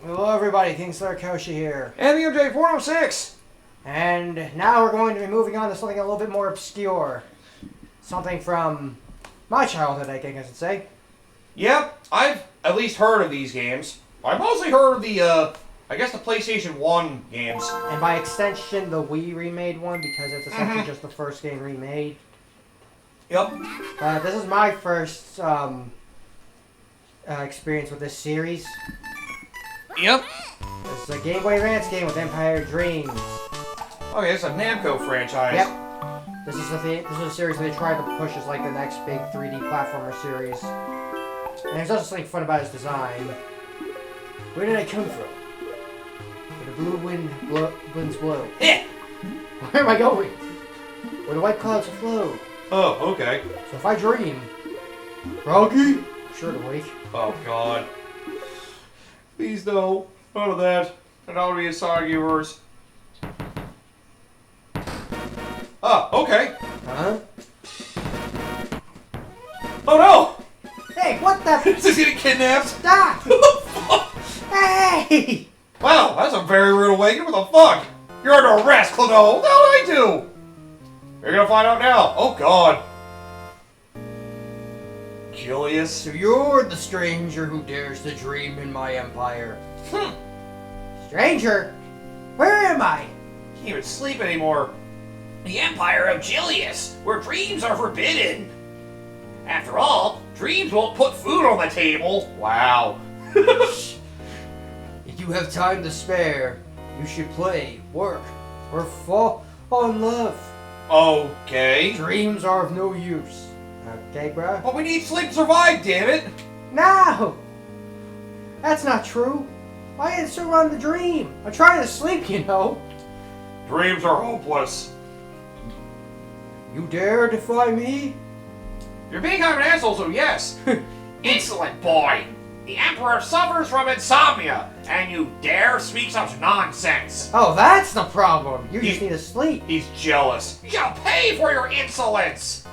Hello everybody, KingslayerKoshy here. And the MJ406! And now we're going to be moving on to something a little bit more obscure. Something from my childhood, I think I should say. Yep, I've at least heard of these games. I've mostly heard of the, I guess the PlayStation 1 games. And by extension, the Wii remade one, because it's essentially just the first game remade. Yep. This is my first experience with this series. Yep. This is a Game Boy Advance game with Empire of Dreams. Okay, it's a Namco franchise. Yep. This is a series they tried to push as like the next big 3D platformer series. And there's also something fun about its design. Where did I come from? Where the blue winds blow. Where am I going? Where the white clouds flow. Oh, okay. So if I dream, Froggy, sure to wake. Oh, God. Please no. None of that. I don't want to be a Sonic universe. Oh, okay. Huh? Oh, no! Hey, what the? Is this getting kidnapped? Stop! Hey! Wow, that's a very rude awakening. What the fuck? You're under arrest, Klonoa. What the hell did I do? You're gonna find out now. Oh, God. Julius. So you're the stranger who dares to dream in my empire. Stranger? Where am I? Can't even sleep anymore. The Empire of Julius, where dreams are forbidden. After all, dreams won't put food on the table. Wow. If you have time to spare, you should play, work, or fall in love. Okay. Dreams are of no use. Okay, bruh? But we need sleep to survive, damn it. No! That's not true. I had to run the dream. I'm trying to sleep, you know. Dreams are hopeless. You dare defy me? You're being kind of an asshole, so yes. Insolent boy! The Emperor suffers from insomnia, and you dare speak such nonsense. Oh, that's the problem. You just need to sleep. He's jealous. You shall pay for your insolence!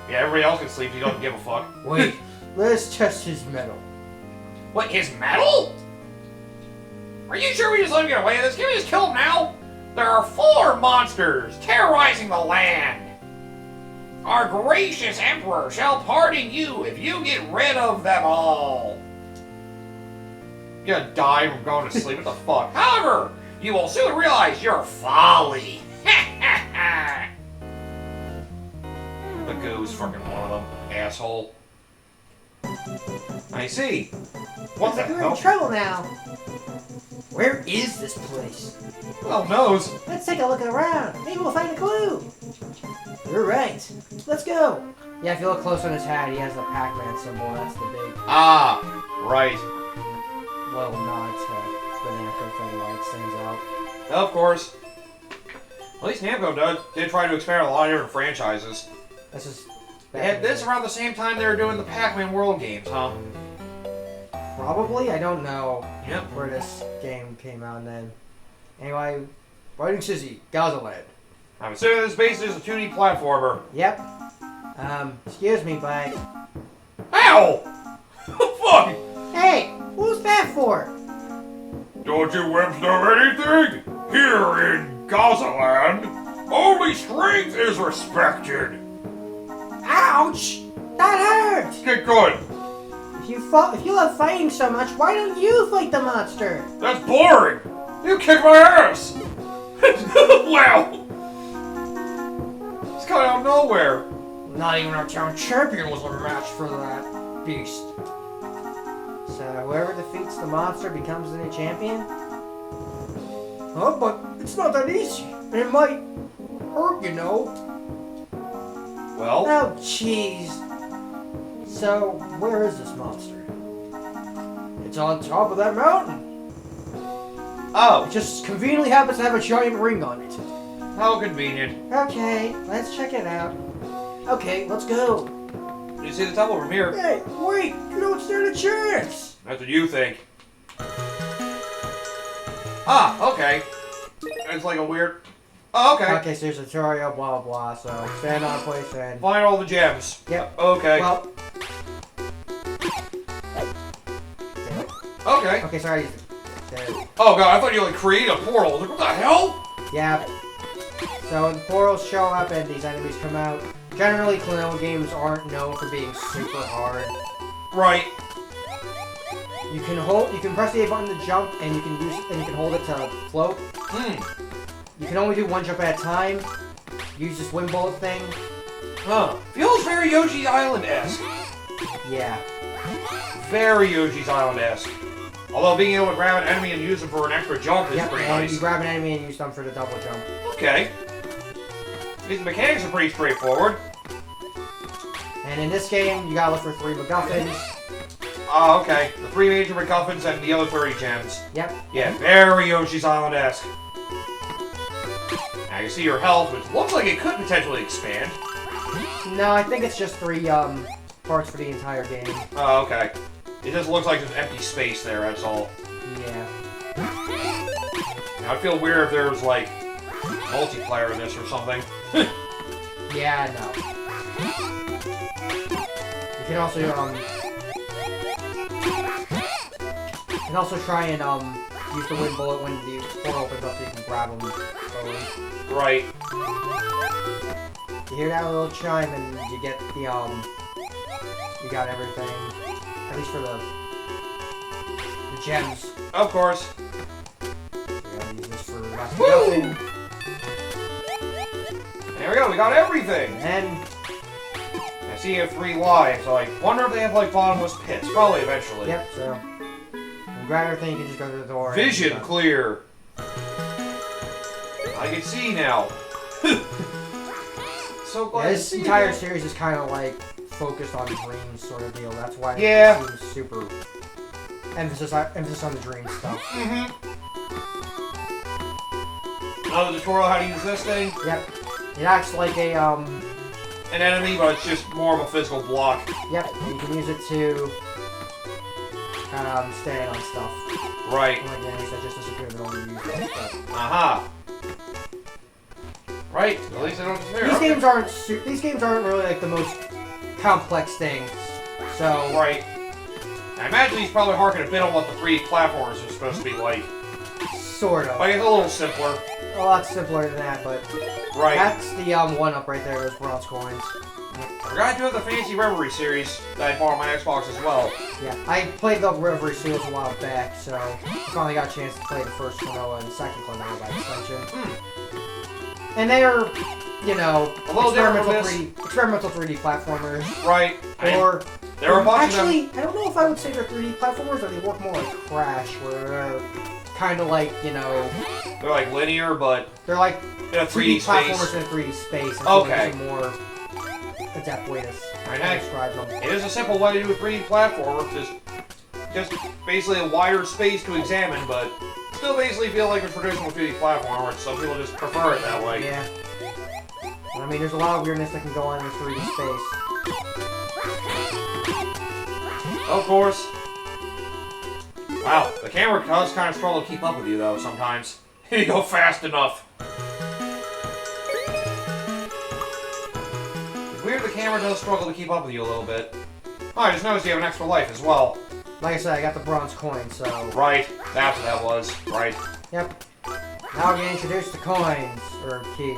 Yeah, everybody else can sleep. He doesn't give a fuck. Wait, let's test his mettle. What, his medal? Are you sure we just let him get away with this? Can we just kill him now? There are 4 monsters terrorizing the land. Our gracious Emperor shall pardon you if you get rid of them all. You're gonna die from going to sleep. What the fuck? However, you will soon realize your folly. The goo's fucking one of them. Asshole. I see. What the Looks like we're in hell? trouble now. Where is this place? Who the hell knows? Let's take a look around. Maybe we'll find a clue. You're right. Let's go. Yeah, if you look close on his hat, he has the Pac-Man symbol. That's the big, Ah, right. well, nod to the Namco thing, why it stands out. Of course. At least Namco did try to expand a lot of different franchises. This is... They had this around the same time they were doing the Pac-Man World games, huh? Probably? I don't know Yep. where this game came out then. Anyway, Riding Sizzy, Gazaland. I'm assuming this basically is a 2D platformer. Yep. Excuse me, but... Ow! Fuck! Hey, who's that for? Don't you wimps know anything? Here in Gazaland, only strength is respected. Ouch! That hurts! Get good. If you love fighting so much, why don't you fight the monster? That's boring. You kick my ass. Wow. It's coming out of nowhere. Not even our town champion was a match for that beast. So whoever defeats the monster becomes the new champion? Oh, but it's not that easy. It might hurt, you know. Well, Oh, jeez. So, where is this monster? It's on top of that mountain. oh, It just conveniently happens to have a giant ring on it. how convenient. Okay, let's check it out. Okay, let's go. You see the temple from here? Hey, wait! You don't stand a chance! That's what you think. Ah, okay. It's like a weird... Oh, okay. Okay, so there's a tutorial, blah blah blah, so stand on a place and... Find all the gems. Yep. Okay. Well... Okay. Okay, sorry. there. Oh god, I thought you like create a portal. I was like, what the hell? Yeah. So the portals show up and these enemies come out. Generally, Klonoa games aren't known for being super hard. Right. You can press the A button to jump, and you can hold it to float. You can only do one jump at a time. Use this wind bullet thing. Huh. Feels very Yoshi's Island-esque. Yeah. Very Yoshi's Island-esque. Although being able to grab an enemy and use them for an extra jump is pretty and nice. you grab an enemy and use them for the double jump. Okay. These mechanics are pretty straightforward. And in this game, you gotta look for 3 MacGuffins. Oh, okay. The 3 major MacGuffins and the other 30 gems. Yep. Yeah, very Yoshi's Island-esque. Now you see your health, which looks like it could potentially expand. No, I think it's just 3 parts for the entire game. Oh, okay. It just looks like there's empty space there, that's all. Yeah. Now, I feel weird if there's, like, multiplayer in this or something. Yeah, no. You can also, try and, use the wind bullet when the portal opens up so you can grab them slowly. Right. You hear that little chime and you get the, you got everything. At least for the gems. Of course. You gotta use this for last MacGuffin. There we go, we got everything! And I see you have 3 lives, so I wonder if they have, like, bottomless pits. Probably eventually. yep, so when you grab everything, you can just go through the door. Vision clear! I can see now. So glad Yeah, to this see entire that. series is kind of like focused on dreams sort of deal. That's why Yeah. it seems super emphasis on the dream stuff. Another tutorial how to use this thing. Yep. It acts like a An enemy, but it's just more of a physical block. Yep. You can use it to kind of stand on stuff. Right. Like the enemies that just disappear that only use it. But Aha. Right. At least I don't disappear. these games aren't really like the most complex things. So Right. I imagine he's probably harking a bit on what the 3D platformers are supposed to be like. sort of. Like, it's a little simpler. A lot simpler than that, but Right. that's the one up right there. Those bronze coins. I forgot to do the Fancy Reverie series that I bought on my Xbox as well. Yeah, I played the Reverie series a while back, so I finally got a chance to play the first Klonoa and the second Klonoa by extension. And they're, you know, A little different from this. experimental 3D platformers. Right. Or there are a bunch actually, of them. I don't know if I would say they're 3D platformers, or they work more like Crash, where they're kind of like, you know, They're like linear, but they're like in a 3D platformers space. in a 3D space. And Okay. So there's a more adept way to Right. describe them. It is a simple way to do a 3D platformer, just basically a wider space to examine, but still basically feel like a traditional 3D platformer. Some people just prefer it that way. Yeah. I mean, there's a lot of weirdness that can go on in a 3D space. Of course. Wow, the camera does kind of struggle to keep up with you though sometimes. You go fast enough. It's weird the camera does struggle to keep up with you a little bit. Oh, I just noticed you have an extra life as well. Like I said, I got the bronze coin, so... Right, that's what that was. Right. Yep. Now we get introduced to coins, or keys.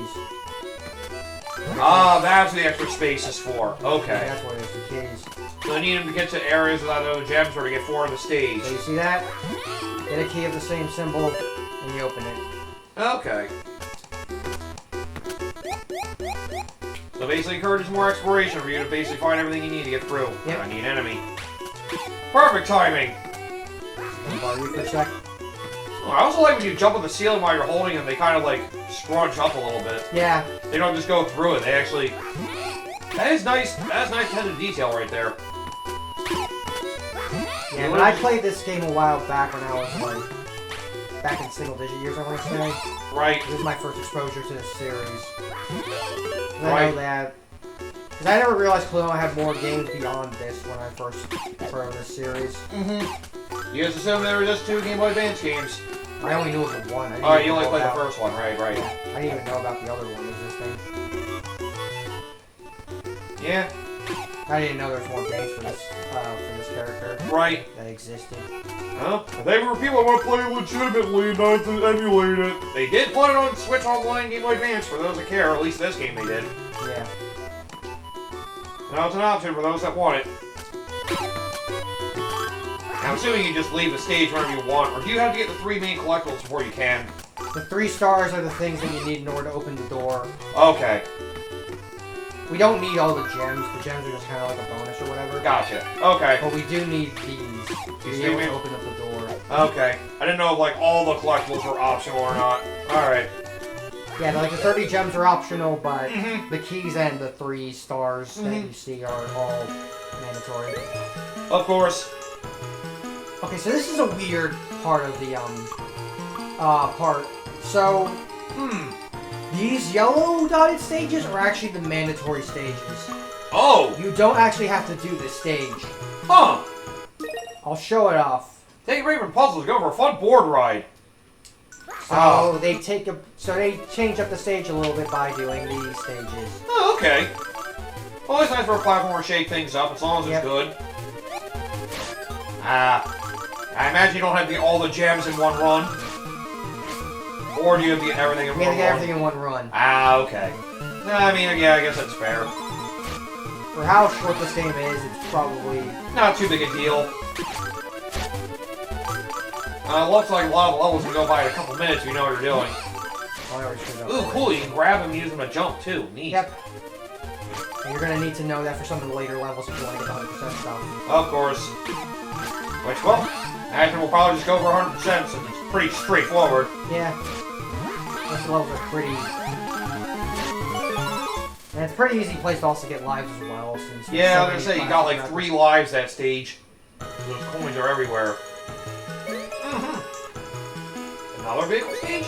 Ah, that's what the extra space is for. Yeah, Okay. that's what it is, the keys. So I need him to get to areas without other gems or to get 4 on the stage. So you see that? Get a key of the same symbol, and you open it. Okay. So basically encourages more exploration for you to basically find everything you need to get through. Yep. I need an enemy. Perfect timing! Can I borrow you for a sec? Oh, I also like when you jump on the ceiling while you're holding them, they kind of like scrunch up a little bit. Yeah. They don't just go through it, they actually... That is nice attention to detail right there. Yeah, when I played this game a while back when I was like... back in single-digit years, I want to say. Right. This is my first exposure to this series. And I Right. know that... Because I never realized Klonoa had more games beyond this when I first heard this series. Mm-hmm. You guys assume there were just 2 Game Boy Advance games. I only knew of the one. I didn't Oh, even you only know played the about- first one, right, right. Yeah, I didn't even know about the other one existing. Yeah. I didn't know there was more games for this character. Right. That existed. Well, if they were people who want to play legitimately, not to emulate it. They did put it on Switch Online Game Boy Advance for those that care. At least this game they did. Yeah. Now it's an option for those that want it. I'm assuming you just leave the stage whenever you want, or do you have to get the 3 main collectibles before you can? The 3 stars are the things that you need in order to open the door. Okay. We don't need all the gems. The gems are just kind of like a bonus or whatever. Gotcha. Okay. But we do need these to be able to open up the door. Okay. I didn't know if, like, all the collectibles were optional or not. Alright. Yeah, like the 30 gems are optional, but the keys and the 3 stars that you see are all mandatory. Of course. Okay, so this is a weird part of the, part. So, these yellow dotted stages are actually the mandatory stages. Oh! You don't actually have to do this stage. Huh! I'll show it off. Take a break from puzzles, go for a fun board ride. So they change up the stage a little bit by doing these stages. Oh, okay. Well, it's nice for a platformer to shake things up, as long as it's good. I imagine you don't have to get all the gems in one run. Or do you have to get everything in one run? We have to get everything in one run. Okay. I mean, yeah, I guess that's fair. For how short this game is, it's probably not too big a deal. Looks like a lot of levels can go by in a couple minutes if you know what you're doing. Ooh, cool, you can grab them and use them to jump, too. Neat. Yep. And you're going to need to know that for some of the later levels if you want to get 100% stuff. Of course. Which, well, I imagine we'll probably just go for 100% since it's pretty straightforward. Yeah. Those levels are pretty... And it's a pretty easy place to also get lives as well. Since yeah, I was going to say, you got like 3 lives that stage. Those coins are everywhere. Another vehicle stage?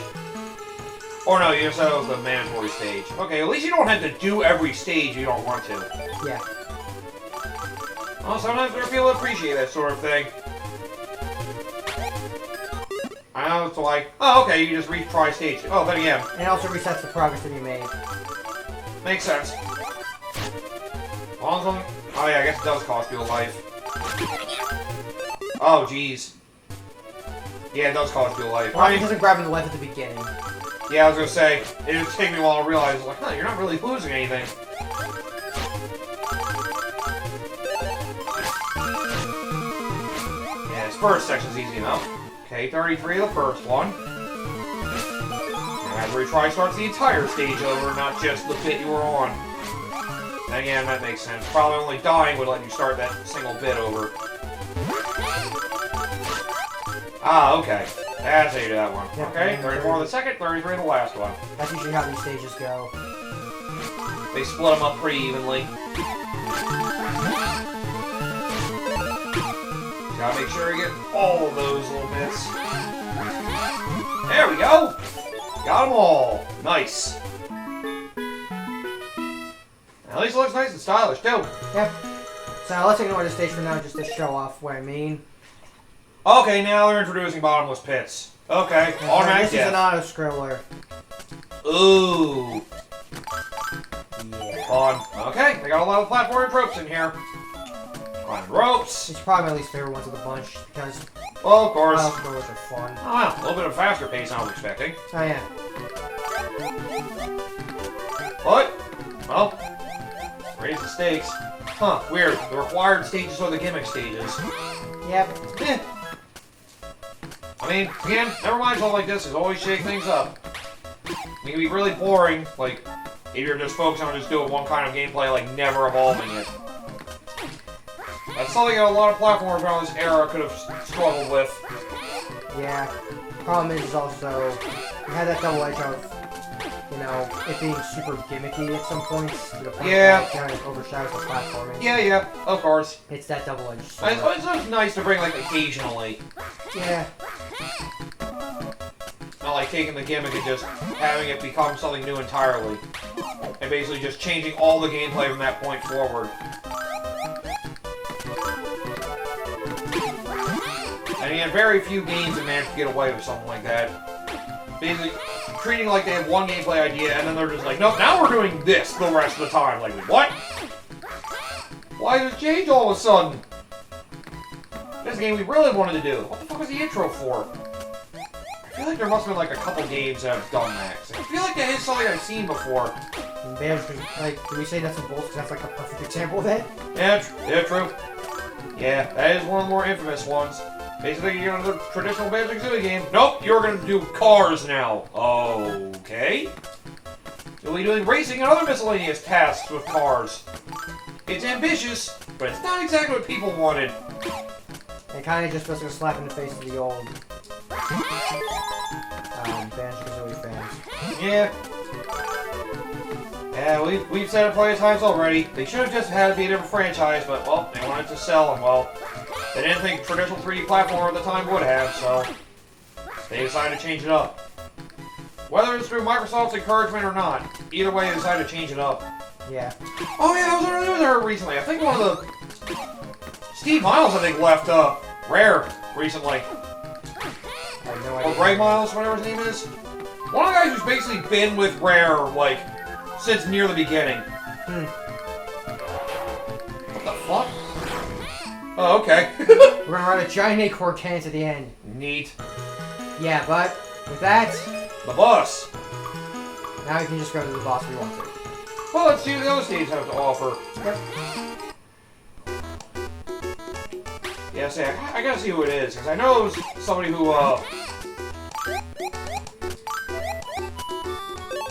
Or no, you said it was the mandatory stage. Okay, at least you don't have to do every stage you don't want to. Yeah. Well, sometimes there are people that appreciate that sort of thing. I know it's like, oh, okay, you just retry stage. Oh, then again. And it also resets the progress that you made. Makes sense. Oh yeah, I guess it does cost you a life. Oh, jeez. Yeah, it does cost you a life. Well, it doesn't grab you the life at the beginning. Yeah, I was gonna say, it would take me a while to realize, like, huh, you're not really losing anything. Yeah, this first section's easy enough. Okay, 33 the first one. And after retry starts the entire stage over, not just the bit you were on. And again, that makes sense. Probably only dying would let you start that single bit over. Ah, okay. That's how you do that one. Yep, Okay, 34 the second, 33 the last one. That's usually how these stages go. They split them up pretty evenly. Gotta make sure you get all of those little bits. There we go! Got them all. Nice. At least it looks nice and stylish, too. Yep. So let's ignore this stage for now just to show off what I mean. Okay, now they're introducing bottomless pits. Okay, automatic This is an auto-scroller. Ooh. Yeah. Fun. Okay, they got a lot of platforming tropes in here. Climbing ropes. These are probably my least favorite ones of the bunch because Well, of course. auto-scrollers are fun. Oh, wow, a little bit of a faster pace than I was expecting. Oh yeah. What? Well, raise the stakes. Huh, weird. The required stages are the gimmick stages. Yep. Eh. I mean, again, never mind something like this, is always shake things up. It can be really boring, like, if you're just focusing on just doing one kind of gameplay, like, never evolving it. That's something that a lot of platformers around this era could have struggled with. Yeah. Problem is also, you had that double edge of, you know, it being super gimmicky at some points. To the point that it kind of overshadows the platforming. Yeah, of course. It's that double edge. It's just nice to bring, like, occasionally. Yeah. Not like taking the gimmick and just having it become something new entirely. And basically just changing all the gameplay from that point forward. And yet very few games have managed to get away with something like that. Basically, treating like they have one gameplay idea and then they're just like, nope, now we're doing this the rest of the time. Like, what? Why did it change all of a sudden? This game we really wanted to do. What the fuck was the intro for? I feel like there must have been like a couple games that have done that. I feel like that is something I've seen before. Like, do we say that's a bolt? Because that's like a perfect example of that. Yeah, true. Yeah, that is one of the more infamous ones. Basically, you're gonna do the traditional Banjo-Kazooie game. Nope, you're gonna do cars now. Okay. You'll be doing racing and other miscellaneous tasks with cars. It's ambitious, but it's not exactly what people wanted. It kind of just feels like a slap in the face of the old Banjo-Kazooie fans. Yeah. Yeah, we've said it plenty of times already. They should have just had it be a different franchise, but, well, they wanted to sell, and, well, they didn't think traditional 3D platformer at the time would have, so they decided to change it up. Whether it's through Microsoft's encouragement or not, either way they decided to change it up. Yeah. Oh yeah, that was another news I heard recently. I think one of the... Steve Miles, I think, left Rare recently. I have no idea. Or Greg Miles, whatever his name is. One of the guys who's basically been with Rare, like, since near the beginning. What the fuck? Oh, okay. We're gonna ride a giant acorn cannon to the end. Neat. Yeah, but with that, The bus. now we can just go to the boss we want to. Well, let's see what the other stages have to offer. Yep. Yeah, see, I gotta see who it is, because I know it was somebody who,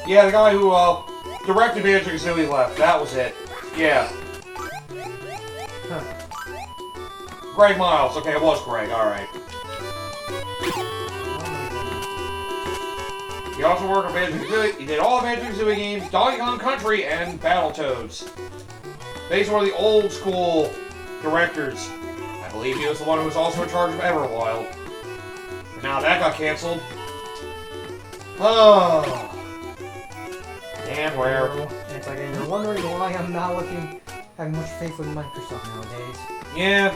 yeah, the guy who, directed Banjo-Kazooie left. That was it. Yeah. Huh. Greg Miles. Okay, it was Greg. Alright. He also worked on Banjo-Kazooie. He did all the Banjo-Kazooie games, Donkey Kong Country, and Battletoads. Basically one of the old school directors. I believe he was the one who was also in charge of Everwild. But now that got canceled. Oh. And where? And it's like, and you're wondering why I'm not having much faith with Microsoft nowadays. Yeah.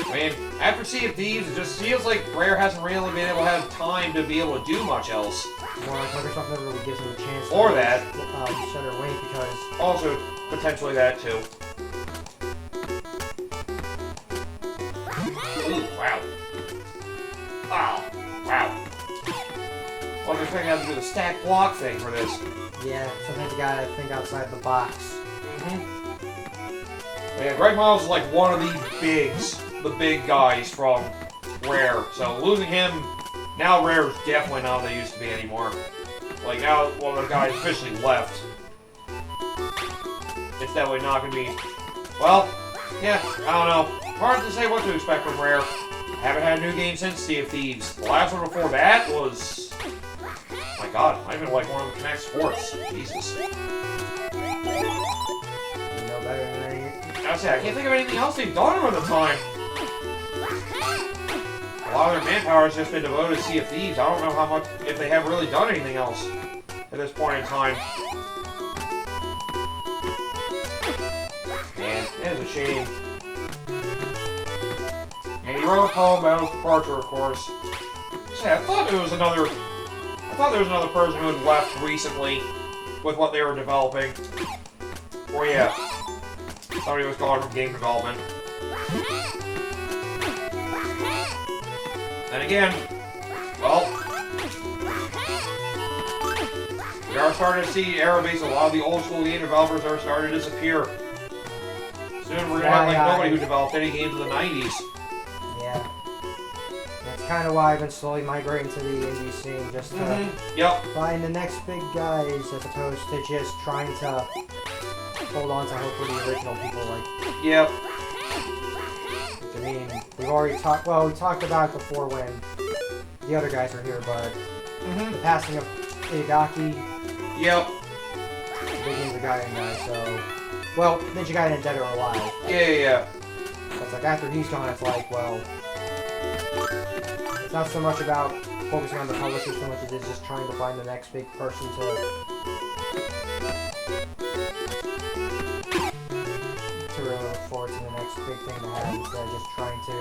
I mean, after Sea of Thieves, it just feels like Rare hasn't really been able to have time to be able to do much else. More like Microsoft never really gives them a chance Or to that. shut their weight because... Also, potentially that too. Ooh, wow. Wow. Wow. Wasn't expecting to have to do the stack block thing for this. Yeah, sometimes you gotta think outside the box. But yeah, Greg Miles is like one of the big guys from Rare. So losing him, now Rare is definitely not what they used to be anymore. Like now, one of the guys officially left. It's definitely not gonna be. Well, yeah, I don't know. Hard to say what to expect from Rare. Haven't had a new game since Sea of Thieves. The last one before that was. Oh my God, I even like one of the Connect Sports. Jesus. You know better than anything. I can't think of anything else they've done over the time. A lot of their manpower has just been devoted to Sea of Thieves. I don't know how much, if they have really done anything else at this point in time. Man, it is a shame. And he wrote a poem about his departure, of course. Yeah, I thought there was another person who had left recently with what they were developing. Or yeah. Somebody was gone from game development. And again, well, we are starting to see Aerobase, a lot of the old school game developers are starting to disappear. Soon we're going to have like nobody who developed any games in the 90s. Yeah. That's kind of why I've been slowly migrating to the indie scene, just to find the next big guys as opposed to just trying to hold on to hopefully the original people like. Yep. I mean, we've already talked. Well, we talked about it before when the other guys were here, but the passing of Itagaki. Yep. Big Ninja Gaiden guy. So, well, Ninja Gaiden Dead or Alive. Yeah. It's like after he's gone, it's like, well, it's not so much about focusing on the publisher so much as it's just trying to find the next big person to really look forward to the next big thing to have instead of just trying to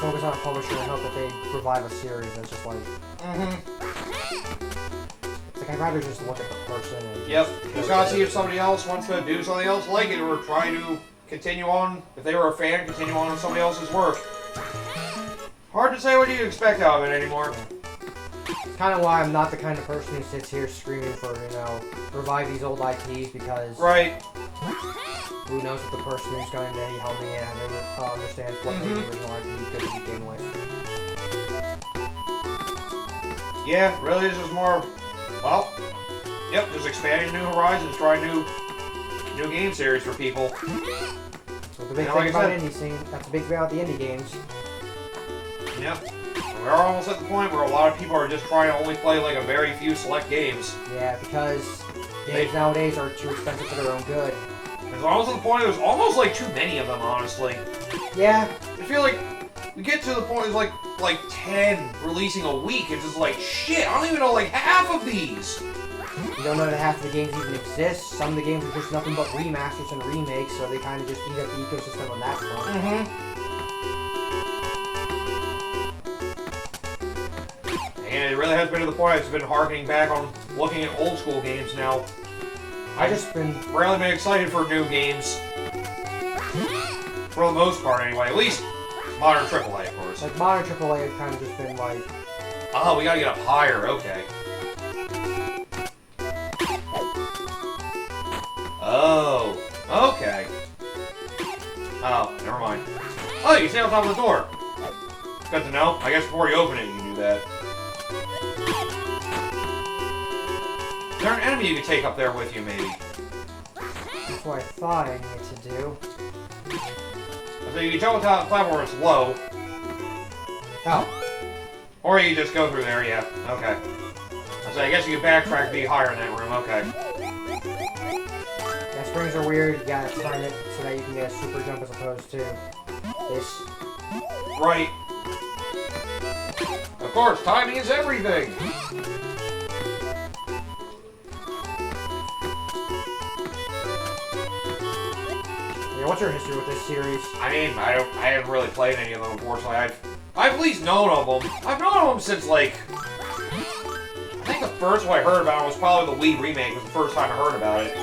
focus on a publisher and hope that they revive a series that's just like it's like I'd rather just look at the person. And Yep. Just gotta see if somebody else wants to do something else like it, or try to continue on. If they were a fan, continue on with somebody else's work. Hard to say what you expect out of it anymore. It's kind of why I'm not the kind of person who sits here screaming for, you know, revive these old IPs, because Right. who knows if the person who's going to help me out understands what made the original IP good to begin with. Yeah, really, this is more. Well, yep, just expanding new horizons, trying new game series for people. So the big thing about indie scene, that's the big thing about the indie games. Yep. We're almost at the point where a lot of people are just trying to only play like a very few select games. Yeah, because games nowadays are too expensive for their own good. It's almost at the point there's almost like too many of them, honestly. Yeah. I feel like we get to the point there's like 10 releasing a week. It's just like, shit, I don't even know like half of these. You don't know that half of the games even exist. Some of the games are just nothing but remasters and remakes, so they kind of just eat up the ecosystem on that front. And it really has been to the point I've been harkening back on looking at old school games now. I've just been rarely been excited for new games. For the most part, anyway. At least modern AAA, of course. like modern AAA have kind of just been like, Oh, we gotta get up higher. Okay. Oh. Okay. Oh, never mind. Oh, you stay on top of the door. Good to know. I guess before you open it, you can do that. Is there an enemy you can take up there with you, maybe? that's what I thought I needed to do. So you can jump on top of the platform, it's low. Oh. Or you just go through there, yeah. Okay. So I guess you can backtrack to be higher in that room, okay. Yeah, springs are weird. You gotta time it so that you can get a super jump as opposed to this. Right. Of course, timing is everything! Yeah, what's your history with this series? I mean, I haven't really played any of them, unfortunately. I've at least known of them. I've known of them since, like... I think the first one I heard about it was probably the Wii remake, was the first time I heard about it.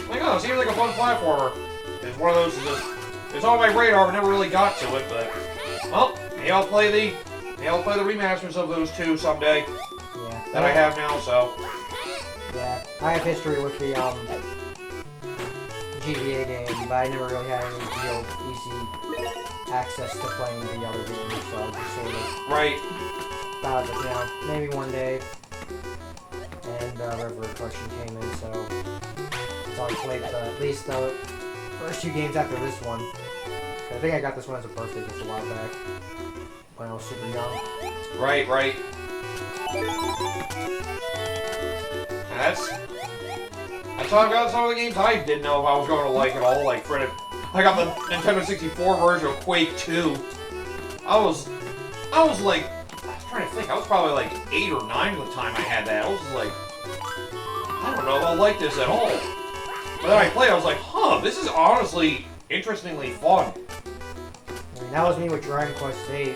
Like, oh, it seems like a fun platformer. It's one of those that just... It's on my radar, but never really got to it, but... Well, maybe I'll play the remasters of those two someday. Yeah. That I have now, so... Yeah. I have history with the, GBA game, but I never really had any real easy access to playing the other games, so I just sort of... Right. Thought that, you know, maybe one day. And, River Collection came in, so... So I played at least the first few games after this one. I think I got this one as a birthday just a while back. When I was super young. Right, right. That's how I got some of the games I didn't know if I was going to like at all. Like, I got the Nintendo 64 version of Quake 2. I was like, I was trying to think, I was probably like 8 or 9 at the time I had that. I was like, I don't know if I'll like this at all. But then I played, I was like, huh, this is honestly interestingly fun. I mean, that was me with Dragon Quest VIII.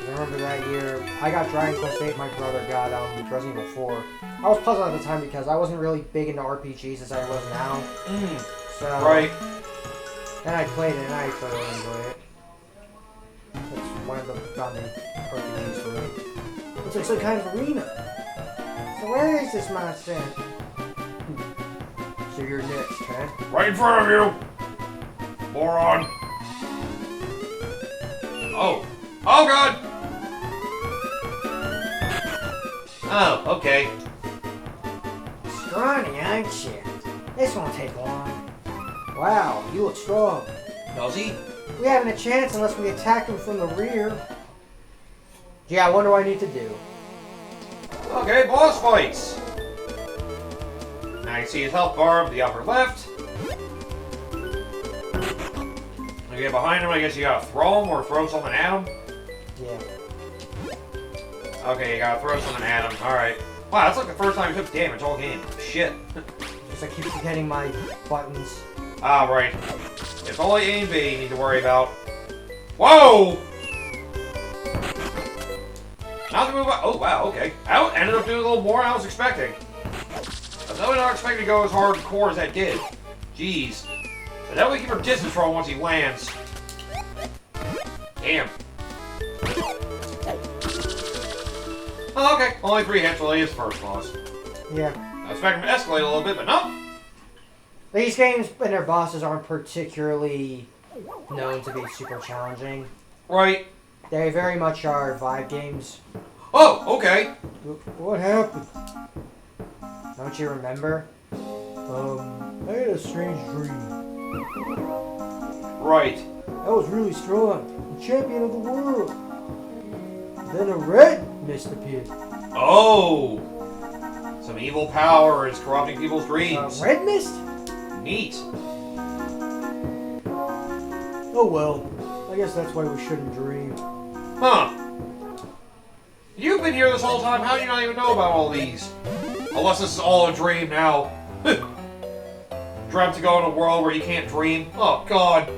I remember that year, I got Dragon Quest VIII, my brother got Resident Evil 4. I was puzzled at the time because I wasn't really big into RPGs as I was now. So, right. Then I played it and I thoroughly enjoyed it. It's one of the founding RPGs for me. Looks like some kind of arena. So where is this monster? So you're next, huh? Right in front of you! Moron! Oh. Oh, God! Oh, okay. Scrawny, aren't you? This won't take long. Wow, you look strong. Does he? We haven't a chance unless we attack him from the rear. Gee, I wonder what I need to do. Okay, boss fights! Now you see his health bar up the upper left. Okay, behind him, I guess you gotta throw him or throw something at him. Yeah. Okay, you gotta throw something at him. Alright. Wow, that's like the first time he took damage all game. Shit. Because I keep forgetting my buttons. Ah, right. It's only A and B you need to worry about. Whoa! How's it move up? Oh, wow, okay. That ended up doing a little more than I was expecting. I was definitely not expecting to go as hardcore as that did. Jeez. So definitely keep her distance from him once he lands. Damn. Oh, okay. Only 3 hits, well, he is first boss. Yeah. I was expecting him to escalate a little bit, but no. These games and their bosses aren't particularly known to be super challenging. Right. They very much are vibe games. Oh, okay. What happened? Don't you remember? I had a strange dream. Right. I was really strong, the champion of the world. Then a red mist appeared. Oh. Some evil power is corrupting people's dreams. Red mist? Neat. Oh well, I guess that's why we shouldn't dream. Huh. You've been here this whole time, how do you not even know about all these? Unless this is all a dream now. Dreamt to go in a world where you can't dream? Oh, God.